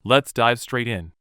Let's dive straight in.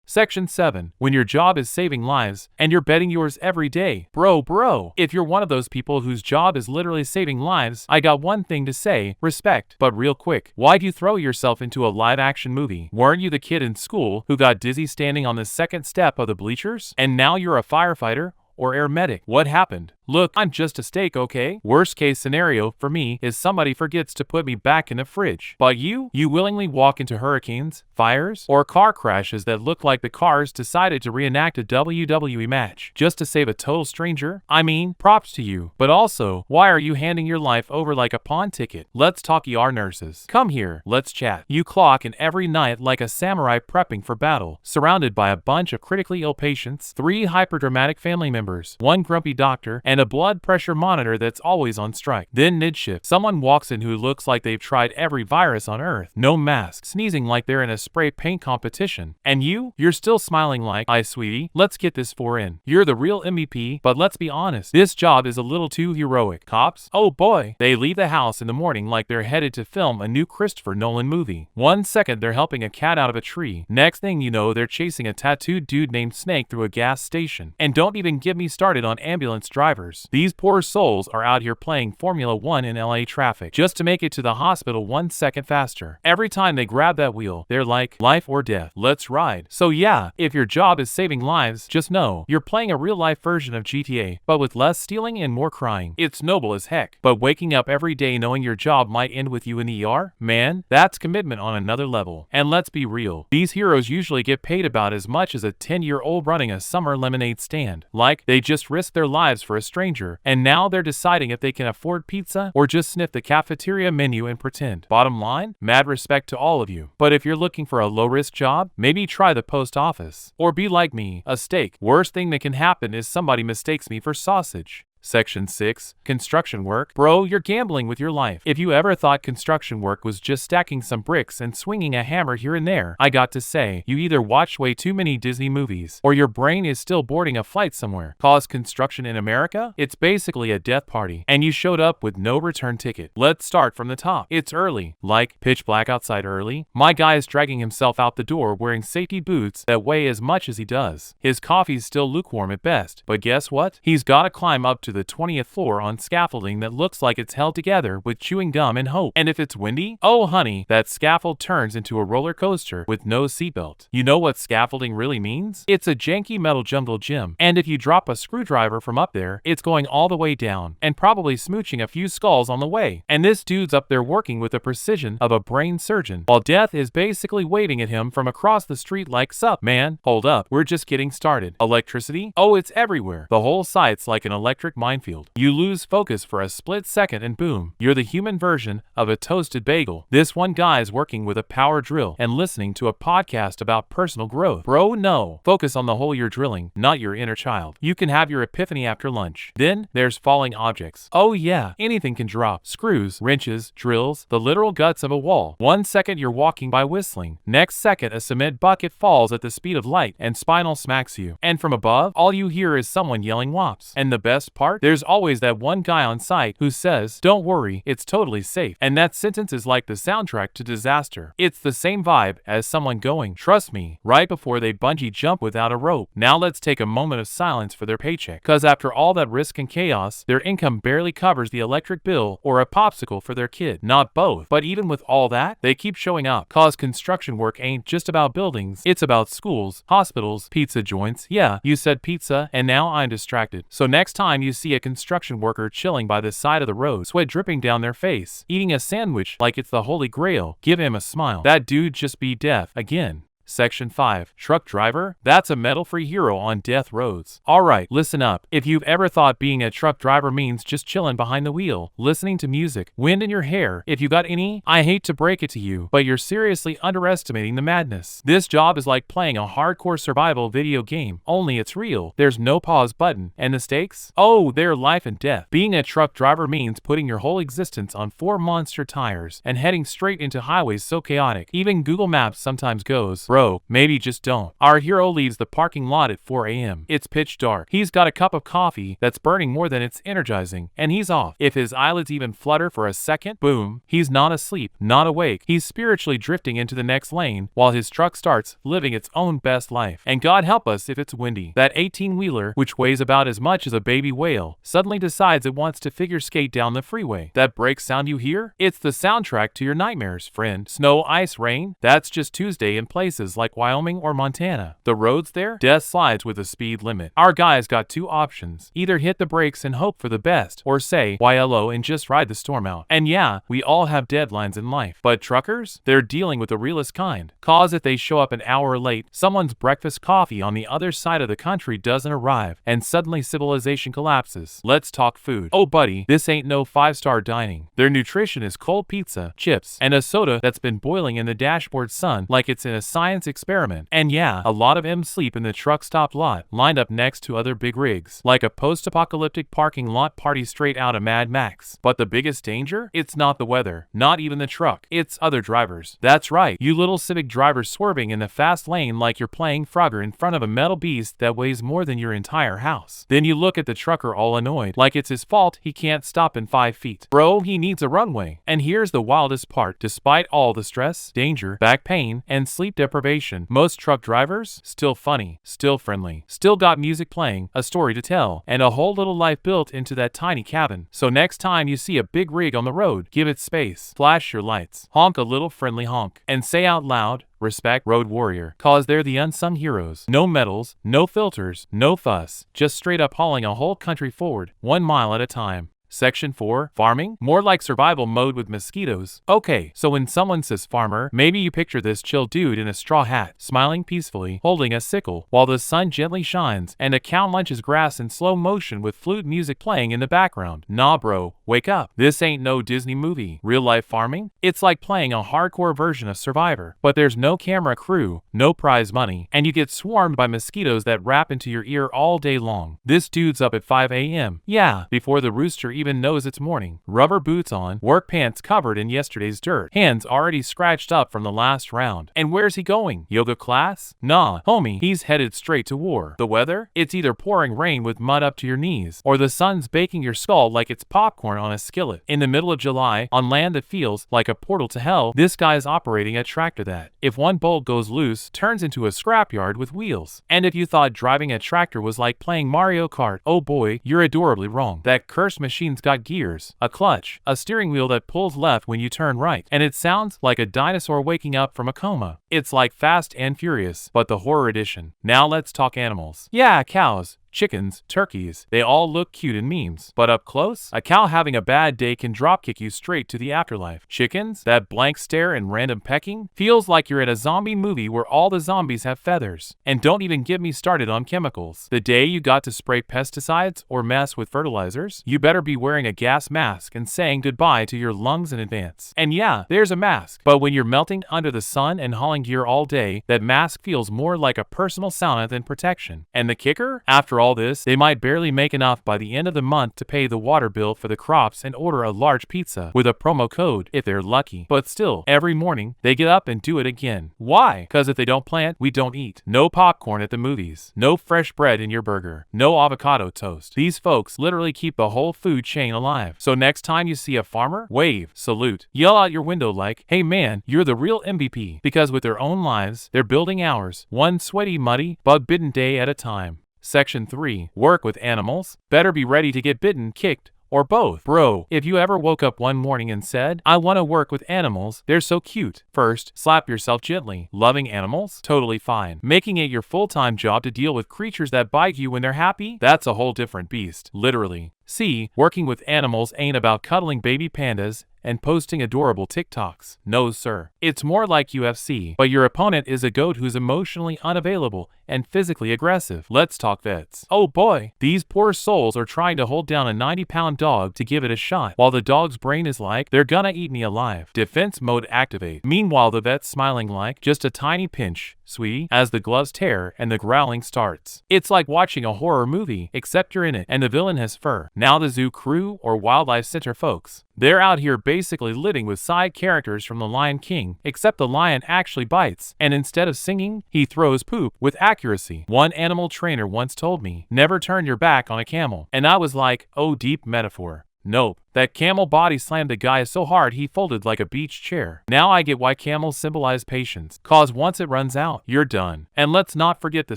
Section 7. When your job is saving lives, and you're betting yours every day. Bro, if you're one of those people whose job is literally saving lives, I got one thing to say, respect. But real quick, why'd you throw yourself into a live-action movie? Weren't you the kid in school who got dizzy standing on the second step of the bleachers? And now you're a firefighter? Or air medic? What happened? Look, I'm just a steak, okay? Worst case scenario for me is somebody forgets to put me back in the fridge. But you willingly walk into hurricanes, fires, or car crashes that look like the cars decided to reenact a WWE match just to save a total stranger? I mean, props to you. But also, why are you handing your life over like a pawn ticket? Let's talk ER nurses. Come here, let's chat. You clock in every night like a samurai prepping for battle, surrounded by a bunch of critically ill patients, 3 hyperdramatic family members, 1 grumpy doctor, and a blood pressure monitor that's always on strike. Then mid-shift, someone walks in who looks like they've tried every virus on earth. No mask, sneezing like they're in a spray paint competition. And you're still smiling like, "Hi sweetie, let's get this 4 in." You're the real MVP, but let's be honest, this job is a little too heroic. Cops? Oh boy. They leave the house in the morning like they're headed to film a new Christopher Nolan movie. 1 second they're helping a cat out of a tree. Next thing you know, they're chasing a tattooed dude named Snake through a gas station. And don't even get me started on ambulance drivers. These poor souls are out here playing Formula 1 in LA traffic just to make it to the hospital 1 second faster. Every time they grab that wheel, they're like, life or death, let's ride. So yeah, if your job is saving lives, just know you're playing a real-life version of GTA, but with less stealing and more crying. It's noble as heck. But waking up every day knowing your job might end with you in the ER? Man, that's commitment on another level. And let's be real, these heroes usually get paid about as much as a 10-year-old running a summer lemonade stand. Like, they just risked their lives for a stranger, and now they're deciding if they can afford pizza or just sniff the cafeteria menu and pretend. Bottom line, mad respect to all of you. But if you're looking for a low-risk job, maybe try the post office. Or be like me, a steak. Worst thing that can happen is somebody mistakes me for sausage. Section 6. Construction work. Bro, you're gambling with your life. If you ever thought construction work was just stacking some bricks and swinging a hammer here and there, I got to say, you either watched way too many Disney movies, or your brain is still boarding a flight somewhere. Cause construction in America? It's basically a death party, and you showed up with no return ticket. Let's start from the top. It's early, like pitch black outside early. My guy is dragging himself out the door wearing safety boots that weigh as much as he does. His coffee's still lukewarm at best, but guess what? He's gotta climb up to the 20th floor on scaffolding that looks like it's held together with chewing gum and hope. And if it's windy, oh honey, that scaffold turns into a roller coaster with no seatbelt. You know what scaffolding really means? It's a janky metal jungle gym. And if you drop a screwdriver from up there, it's going all the way down and probably smooching a few skulls on the way. And this dude's up there working with the precision of a brain surgeon, while death is basically waving at him from across the street like, "Sup, man? Hold up, we're just getting started." Electricity? Oh, it's everywhere. The whole site's like an electric minefield. You lose focus for a split second and boom, you're the human version of a toasted bagel. This one guy's working with a power drill and listening to a podcast about personal growth. Bro, no. Focus on the hole you're drilling, not your inner child. You can have your epiphany after lunch. Then there's falling objects. Oh yeah, anything can drop. Screws, wrenches, drills, the literal guts of a wall. 1 second you're walking by whistling. Next second a cement bucket falls at the speed of light and spinal smacks you. And from above, all you hear is someone yelling wops. And the best part? There's always that one guy on site who says, "Don't worry, it's totally safe." And that sentence is like the soundtrack to disaster. It's the same vibe as someone going, "Trust me," right before they bungee jump without a rope. Now let's take a moment of silence for their paycheck. Cause after all that risk and chaos, their income barely covers the electric bill or a popsicle for their kid. Not both. But even with all that, they keep showing up. Cause construction work ain't just about buildings, it's about schools, hospitals, pizza joints. Yeah, you said pizza, and now I'm distracted. So next time you see a construction worker chilling by the side of the road, sweat dripping down their face, eating a sandwich like it's the Holy Grail, give him a smile. That dude just be death again. Section 5. Truck driver? That's a metal-free hero on death roads. Alright, listen up. If you've ever thought being a truck driver means just chilling behind the wheel, listening to music, wind in your hair, if you got any, I hate to break it to you, but you're seriously underestimating the madness. This job is like playing a hardcore survival video game, only it's real. There's no pause button. And the stakes? Oh, they're life and death. Being a truck driver means putting your whole existence on 4 monster tires and heading straight into highways so chaotic, even Google Maps sometimes goes, Bro, maybe just don't. Our hero leaves the parking lot at 4 a.m. It's pitch dark. He's got a cup of coffee that's burning more than it's energizing, and he's off. If his eyelids even flutter for a second, boom, he's not asleep, not awake. He's spiritually drifting into the next lane while his truck starts living its own best life. And God help us if it's windy. That 18-wheeler, which weighs about as much as a baby whale, suddenly decides it wants to figure skate down the freeway. That brake sound you hear? It's the soundtrack to your nightmares, friend. Snow, ice, rain? That's just Tuesday in places like Wyoming or Montana. The roads there? Death slides with a speed limit. Our guy's got two options. Either hit the brakes and hope for the best, or say YLO and just ride the storm out. And yeah, we all have deadlines in life. But truckers? They're dealing with the realest kind. Cause if they show up an hour late, someone's breakfast coffee on the other side of the country doesn't arrive, and suddenly civilization collapses. Let's talk food. Oh buddy, this ain't no 5-star dining. Their nutrition is cold pizza, chips, and a soda that's been boiling in the dashboard sun like it's in a science experiment. And yeah, a lot of them sleep in the truck stop lot, lined up next to other big rigs, like a post-apocalyptic parking lot party straight out of Mad Max. But the biggest danger? It's not the weather, not even the truck, it's other drivers. That's right, you little Civic drivers swerving in the fast lane like you're playing Frogger in front of a metal beast that weighs more than your entire house. Then you look at the trucker all annoyed, like it's his fault he can't stop in 5 feet. Bro, he needs a runway. And here's the wildest part. Despite all the stress, danger, back pain, and sleep deprivation, most truck drivers, still funny, still friendly, still got music playing, a story to tell, and a whole little life built into that tiny cabin. So next time you see a big rig on the road, give it space, flash your lights, honk a little friendly honk, and say out loud, respect road warrior, cause they're the unsung heroes. No medals, no filters, no fuss, just straight up hauling a whole country forward, 1 mile at a time. Section 4. Farming? More like survival mode with mosquitoes. Okay, so when someone says farmer, maybe you picture this chill dude in a straw hat, smiling peacefully, holding a sickle, while the sun gently shines, and a cow munches grass in slow motion with flute music playing in the background. Nah bro, wake up. This ain't no Disney movie. Real life farming? It's like playing a hardcore version of Survivor, but there's no camera crew, no prize money, and you get swarmed by mosquitoes that rap into your ear all day long. This dude's up at 5 a.m. Yeah, before the rooster even knows it's morning. Rubber boots on, work pants covered in yesterday's dirt, hands already scratched up from the last round. And where's he going? Yoga class? Nah, homie, he's headed straight to war. The weather? It's either pouring rain with mud up to your knees, or the sun's baking your skull like it's popcorn on a skillet. In the middle of July, on land that feels like a portal to hell, this guy's operating a tractor that, if one bolt goes loose, turns into a scrapyard with wheels. And if you thought driving a tractor was like playing Mario Kart, oh boy, you're adorably wrong. That cursed machine's got gears, a clutch, a steering wheel that pulls left when you turn right, and it sounds like a dinosaur waking up from a coma. It's like Fast and Furious, but the horror edition. Now let's talk animals. Yeah, cows, chickens, turkeys, they all look cute in memes. But up close, a cow having a bad day can dropkick you straight to the afterlife. Chickens, that blank stare and random pecking, feels like you're at a zombie movie where all the zombies have feathers. And don't even get me started on chemicals. The day you got to spray pesticides or mess with fertilizers, you better be wearing a gas mask and saying goodbye to your lungs in advance. And yeah, there's a mask. But when you're melting under the sun and hauling gear all day, that mask feels more like a personal sauna than protection. And the kicker? After all this, they might barely make enough by the end of the month to pay the water bill for the crops and order a large pizza with a promo code if they're lucky. But still, every morning, they get up and do it again. Why? Cause if they don't plant, we don't eat. No popcorn at the movies. No fresh bread in your burger. No avocado toast. These folks literally keep the whole food chain alive. So next time you see a farmer, wave, salute, yell out your window like, hey man, you're the real MVP. Because with their own lives, they're building ours, one sweaty, muddy, bug-bitten day at a time. Section 3. Work with animals? Better be ready to get bitten, kicked, or both. Bro, if you ever woke up one morning and said, I want to work with animals, they're so cute. First, slap yourself gently. Loving animals? Totally fine. Making it your full-time job to deal with creatures that bite you when they're happy? That's a whole different beast. Literally. See, working with animals ain't about cuddling baby pandas and posting adorable TikToks. No sir. It's more like UFC, but your opponent is a goat who's emotionally unavailable and physically aggressive. Let's talk vets. Oh boy, these poor souls are trying to hold down a 90-pound dog to give it a shot, while the dog's brain is like, they're gonna eat me alive. Defense mode activate. Meanwhile, the vet's smiling like, just a tiny pinch, sweetie, as the gloves tear and the growling starts. It's like watching a horror movie, except you're in it and the villain has fur. Now the zoo crew or wildlife center folks. They're out here basically living with side characters from The Lion King, except the lion actually bites, and instead of singing, he throws poop with accuracy. One animal trainer once told me, never turn your back on a camel. And I was like, oh, deep metaphor. Nope. That camel body slammed a guy so hard he folded like a beach chair. Now I get why camels symbolize patience, cause once it runs out, you're done. And let's not forget the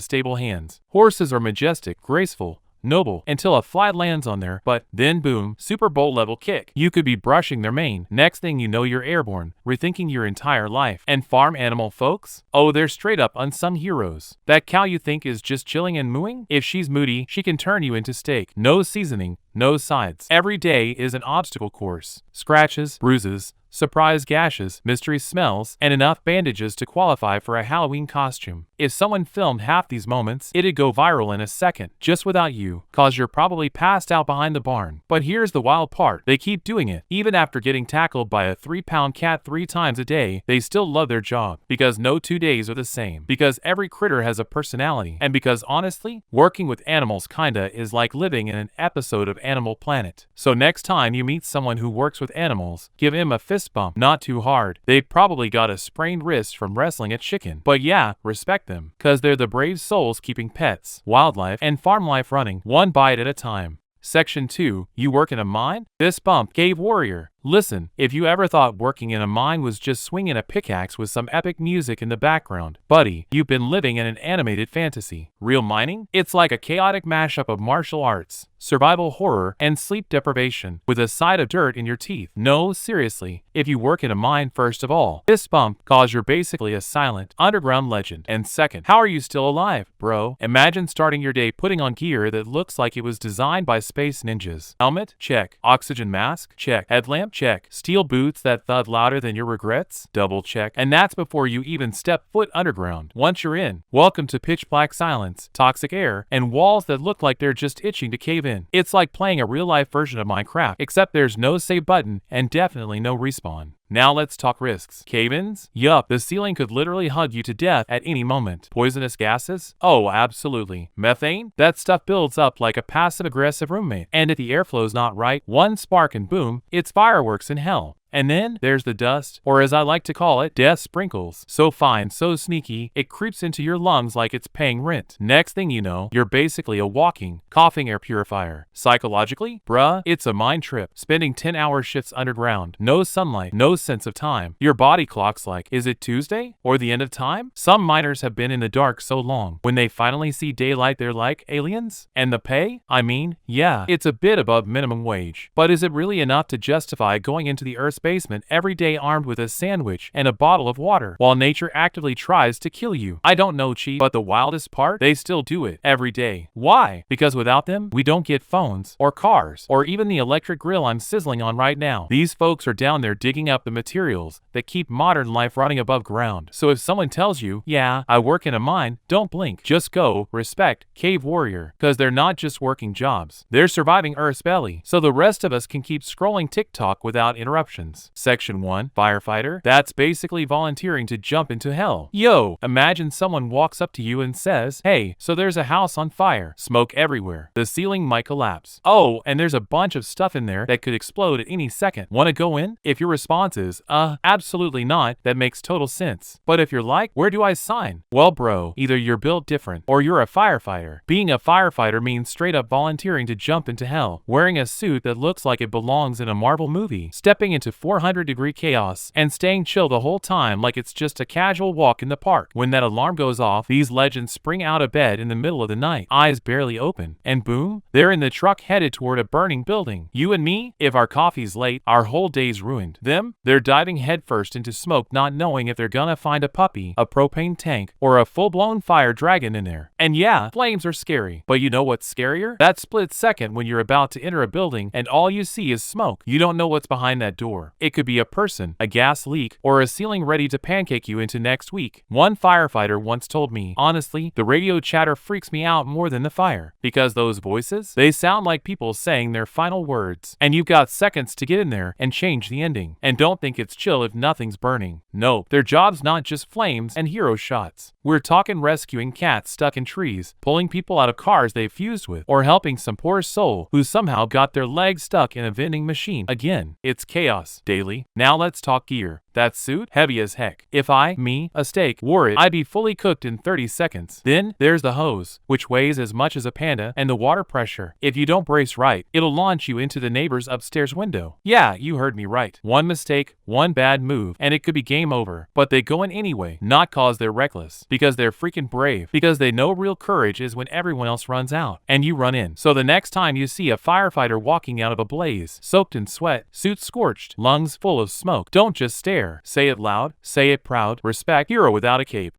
stable hands. Horses are majestic, graceful, noble, until a fly lands on there, but then boom, Super Bowl level kick. You could be brushing their mane. Next thing you know, you're airborne, rethinking your entire life. And farm animal folks? Oh, they're straight up unsung heroes. That cow you think is just chilling and mooing? If she's moody, she can turn you into steak. No seasoning, no sides. Every day is an obstacle course. Scratches, bruises, surprise gashes, mystery smells, and enough bandages to qualify for a Halloween costume. If someone filmed half these moments, it'd go viral in a second, just without you, cause you're probably passed out behind the barn. But here's the wild part, they keep doing it. Even after getting tackled by a 3-pound cat 3 times a day, they still love their job. Because no 2 days are the same. Because every critter has a personality. And because honestly, working with animals kinda is like living in an episode of Animal Planet. So next time you meet someone who works with animals, give him a fist bump, not too hard. They've probably got a sprained wrist from wrestling a chicken. But yeah, respect them, cause they're the brave souls keeping pets, wildlife, and farm life running, one bite at a time. Section 2. You work in a mine? This bump, cave warrior. Listen, if you ever thought working in a mine was just swinging a pickaxe with some epic music in the background, buddy, you've been living in an animated fantasy. Real mining? It's like a chaotic mashup of martial arts, survival horror, and sleep deprivation, with a side of dirt in your teeth. No, seriously, if you work in a mine, first of all, this bump, cause you're basically a silent, underground legend. And second, how are you still alive, bro? Imagine starting your day putting on gear that looks like it was designed by space ninjas. Helmet? Check. Oxygen mask? Check. Headlamp? Check. Steel boots that thud louder than your regrets? Double check. And that's before you even step foot underground. Once you're in, welcome to pitch black silence, toxic air, and walls that look like they're just itching to cave in. It's like playing a real-life version of Minecraft, except there's no save button and definitely no respawn. Now let's talk risks. Cave-ins? Yup, the ceiling could literally hug you to death at any moment. Poisonous gases? Oh, absolutely. Methane? That stuff builds up like a passive-aggressive roommate. And if the airflow's not right, one spark and boom, it's fireworks in hell. And then there's the dust, or as I like to call it, death sprinkles. So fine, so sneaky, it creeps into your lungs like it's paying rent. Next thing you know, you're basically a walking, coughing air purifier. Psychologically? Bruh, it's a mind trip. Spending 10-hour shifts underground. No sunlight, no sense of time. Your body clock's like, is it Tuesday? Or the end of time? Some miners have been in the dark so long. When they finally see daylight, they're like, aliens? And the pay? I mean, yeah, it's a bit above minimum wage. But is it really enough to justify going into the Earth's basement every day armed with a sandwich and a bottle of water while nature actively tries to kill you? I don't know, Chief, but the wildest part, they still do it every day. Why? Because without them, we don't get phones or cars or even the electric grill I'm sizzling on right now. These folks are down there digging up the materials that keep modern life running above ground. So if someone tells you, yeah, I work in a mine, don't blink. Just go, respect, cave warrior, because they're not just working jobs. They're surviving Earth's belly, so the rest of us can keep scrolling TikTok without interruptions. Section 1. Firefighter? That's basically volunteering to jump into hell. Yo, imagine someone walks up to you and says, hey, so there's a house on fire. Smoke everywhere. The ceiling might collapse. Oh, and there's a bunch of stuff in there that could explode at any second. Wanna go in? If your response is, absolutely not, that makes total sense. But if you're like, where do I sign? Well, bro, either you're built different or you're a firefighter. Being a firefighter means straight up volunteering to jump into hell, wearing a suit that looks like it belongs in a Marvel movie, stepping into 400-degree chaos, and staying chill the whole time like it's just a casual walk in the park. When that alarm goes off, these legends spring out of bed in the middle of the night, eyes barely open, and boom, they're in the truck headed toward a burning building. You and me, if our coffee's late, our whole day's ruined. Them, they're diving headfirst into smoke, not knowing if they're gonna find a puppy, a propane tank, or a full-blown fire dragon in there. And yeah, flames are scary, but you know what's scarier? That split second when you're about to enter a building and all you see is smoke. You don't know what's behind that door. door. It could be a person, a gas leak, or a ceiling ready to pancake you into next week. One firefighter once told me, honestly, the radio chatter freaks me out more than the fire. Because those voices, they sound like people saying their final words. And you've got seconds to get in there and change the ending. And don't think it's chill if nothing's burning. No, their job's not just flames and hero shots. We're talking rescuing cats stuck in trees, pulling people out of cars they've fused with, or helping some poor soul who somehow got their legs stuck in a vending machine. Again, it's chaos, daily. Now let's talk gear. That suit? Heavy as heck. If a steak, wore it, I'd be fully cooked in 30 seconds. Then, there's the hose, which weighs as much as a panda, and the water pressure. If you don't brace right, it'll launch you into the neighbor's upstairs window. Yeah, you heard me right. One mistake, one bad move, and it could be game over. But they go in anyway, not cause they're reckless. Because they're freaking brave. Because they know real courage is when everyone else runs out, and you run in. So the next time you see a firefighter walking out of a blaze, soaked in sweat, suit scorched, lungs full of smoke, don't just stare. Say it loud, say it proud, respect, hero without a cape.